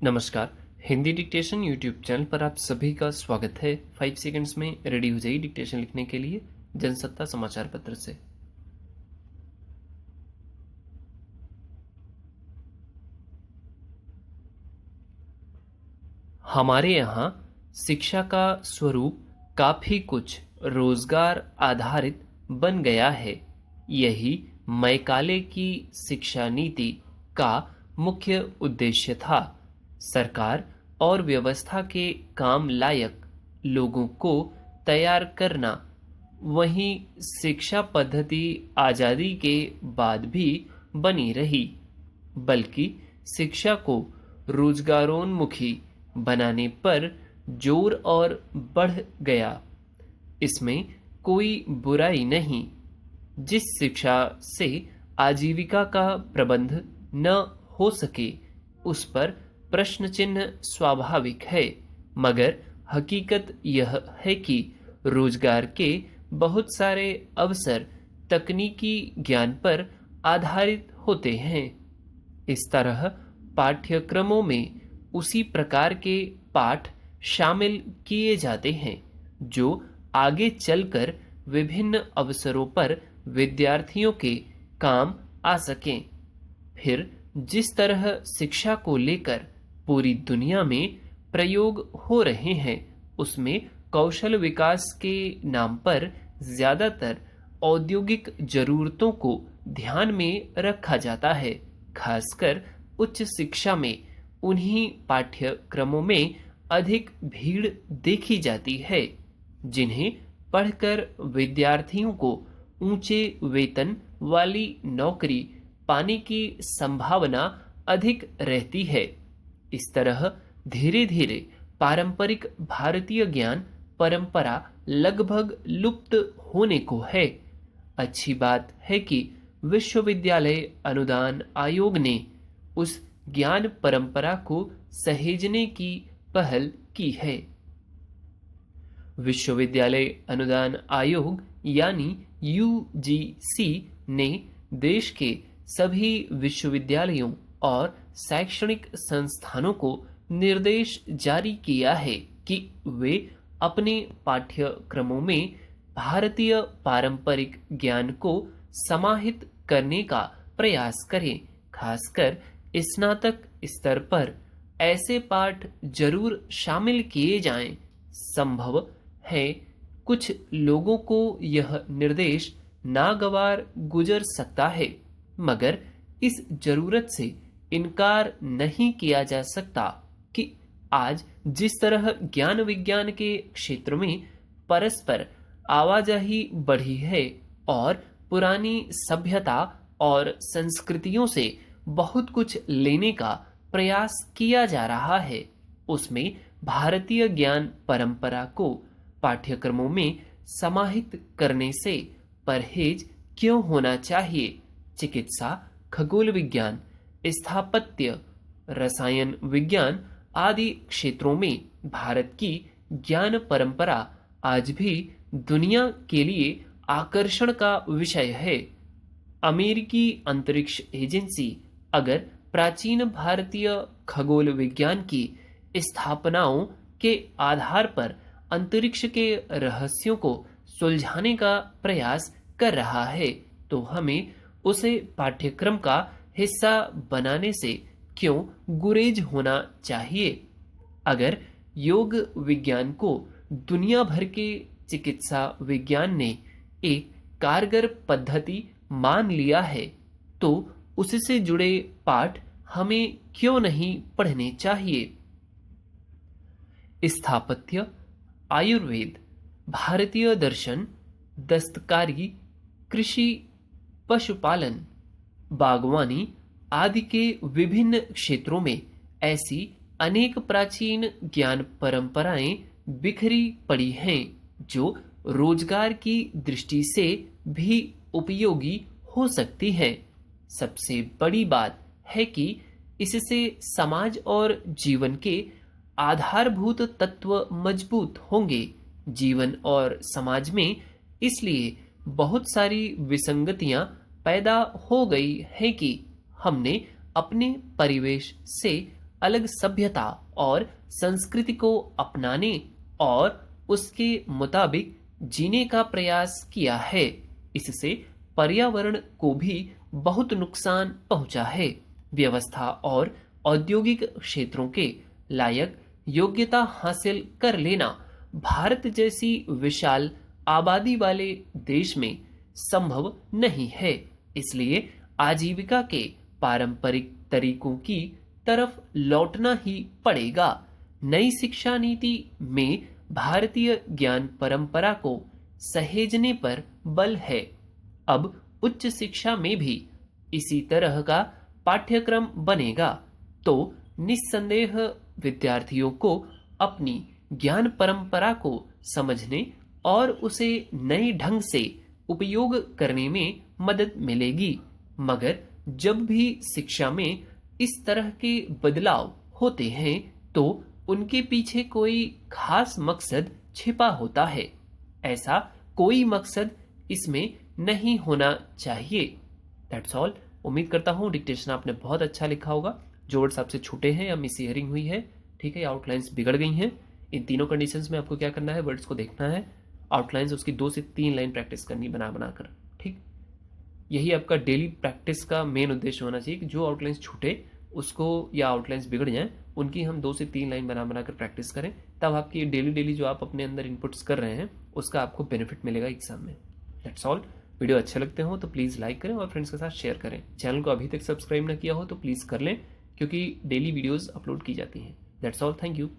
नमस्कार। Hindi dictation YouTube channel पर आप सभी का स्वागत है। 5 सेकंड्स में रेडी हो जाइए डिक्टेशन लिखने के लिए जनसत्ता समाचार पत्र से। हमारे यहाँ शिक्षा का स्वरूप काफी कुछ रोजगार आधारित बन गया है। यही मैकाले की शिक्षा नीति का मुख्य उद्देश्य था। सरकार और व्यवस्था के काम लायक लोगों को तैयार करना। वहीं शिक्षा पद्धति आजादी के बाद भी बनी रही, बल्कि शिक्षा को रोजगारोन्मुखी बनाने पर जोर और बढ़ गया। इसमें कोई बुराई नहीं। जिस शिक्षा से आजीविका का प्रबंध न हो सके उस पर प्रश्न चिन्ह स्वाभाविक है, मगर हकीकत यह है कि रोजगार के बहुत सारे अवसर तकनीकी ज्ञान पर आधारित होते हैं। इस तरह पाठ्यक्रमों में उसी प्रकार के पाठ शामिल किए जाते हैं जो आगे चलकर विभिन्न अवसरों पर विद्यार्थियों के काम आ सकें। फिर जिस तरह शिक्षा को लेकर पूरी दुनिया में प्रयोग हो रहे हैं, उसमें कौशल विकास के नाम पर ज्यादातर औद्योगिक जरूरतों को ध्यान में रखा जाता है। खासकर उच्च शिक्षा में उन्हीं पाठ्यक्रमों में अधिक भीड़ देखी जाती है जिन्हें पढ़कर विद्यार्थियों को ऊंचे वेतन वाली नौकरी पाने की संभावना अधिक रहती है। इस तरह धीरे धीरे पारंपरिक भारतीय ज्ञान परंपरा लगभग लुप्त होने को है। अच्छी बात है कि विश्वविद्यालय अनुदान आयोग ने उस ज्ञान परंपरा को सहेजने की पहल की है। विश्वविद्यालय अनुदान आयोग यानी यूजीसी ने देश के सभी विश्वविद्यालयों और शैक्षणिक संस्थानों को निर्देश जारी किया है कि वे अपने पाठ्यक्रमों में भारतीय पारंपरिक ज्ञान को समाहित करने का प्रयास करें। खासकर स्नातक स्तर पर ऐसे पाठ जरूर शामिल किए जाएं। संभव है कुछ लोगों को यह निर्देश नागवार गुजर सकता है, मगर इस जरूरत से इनकार नहीं किया जा सकता कि आज जिस तरह ज्ञान विज्ञान के क्षेत्र में परस्पर आवाजाही बढ़ी है और पुरानी सभ्यता और संस्कृतियों से बहुत कुछ लेने का प्रयास किया जा रहा है, उसमें भारतीय ज्ञान परंपरा को पाठ्यक्रमों में समाहित करने से परहेज क्यों होना चाहिए। चिकित्सा, खगोल विज्ञान, स्थापत्य, रसायन विज्ञान आदि क्षेत्रों में भारत की ज्ञान परंपरा आज भी दुनिया के लिए आकर्षण का विषय है। अमेरिकी अंतरिक्ष एजेंसी अगर प्राचीन भारतीय खगोल विज्ञान की स्थापनाओं के आधार पर अंतरिक्ष के रहस्यों को सुलझाने का प्रयास कर रहा है, तो हमें उसे पाठ्यक्रम का हिस्सा बनाने से क्यों गुरेज होना चाहिए। अगर योग विज्ञान को दुनिया भर के चिकित्सा विज्ञान ने एक कारगर पद्धति मान लिया है, तो उससे जुड़े पाठ हमें क्यों नहीं पढ़ने चाहिए। स्थापत्य, आयुर्वेद, भारतीय दर्शन, दस्तकारी, कृषि, पशुपालन, बागवानी आदि के विभिन्न क्षेत्रों में ऐसी अनेक प्राचीन ज्ञान परंपराएं बिखरी पड़ी हैं जो रोजगार की दृष्टि से भी उपयोगी हो सकती हैं। सबसे बड़ी बात है कि इससे समाज और जीवन के आधारभूत तत्व मजबूत होंगे। जीवन और समाज में इसलिए बहुत सारी विसंगतियां पैदा हो गई हैं कि हमने अपने परिवेश से अलग सभ्यता और संस्कृति को अपनाने और उसके मुताबिक जीने का प्रयास किया है। इससे पर्यावरण को भी बहुत नुकसान पहुंचा है। व्यवस्था और औद्योगिक क्षेत्रों के लायक योग्यता हासिल कर लेना भारत जैसी विशाल आबादी वाले देश में संभव नहीं है। इसलिए आजीविका के पारंपरिक तरीकों की तरफ लौटना ही पड़ेगा। नई शिक्षा नीति में भारतीय ज्ञान परंपरा को सहेजने पर बल है। अब उच्च शिक्षा में भी इसी तरह का पाठ्यक्रम बनेगा तो निस्संदेह विद्यार्थियों को अपनी ज्ञान परंपरा को समझने और उसे नए ढंग से उपयोग करने में मदद मिलेगी। मगर जब भी शिक्षा में इस तरह के बदलाव होते हैं तो उनके पीछे कोई खास मकसद छिपा होता है। ऐसा कोई मकसद इसमें नहीं होना चाहिए। That's all. उम्मीद करता हूँ डिक्टेशन आपने बहुत अच्छा लिखा होगा। जो वर्ड्स आपसे छूटे हैं या मिस हियरिंग हुई है, ठीक है, आउटलाइंस बिगड़ गई हैं, इन तीनों कंडीशंस में आपको क्या करना है, वर्ड्स को देखना है, आउटलाइंस उसकी 2 से 3 लाइन प्रैक्टिस करनी बना बना कर। ठीक, यही आपका डेली प्रैक्टिस का मेन उद्देश्य होना चाहिए कि जो आउटलाइंस छूटे उसको या आउटलाइंस बिगड़ जाएं उनकी हम 2 से 3 लाइन बना बना कर प्रैक्टिस करें। तब आपकी डेली जो आप अपने अंदर इनपुट्स कर रहे हैं उसका आपको बेनिफिट मिलेगा एग्जाम में। That's all. वीडियो अच्छे लगते हो तो प्लीज़ लाइक करें और फ्रेंड्स के साथ शेयर करें। चैनल को अभी तक सब्सक्राइब ना किया हो तो प्लीज़ कर लें क्योंकि डेली वीडियोज़ अपलोड की जाती हैं। That's all. Thank you.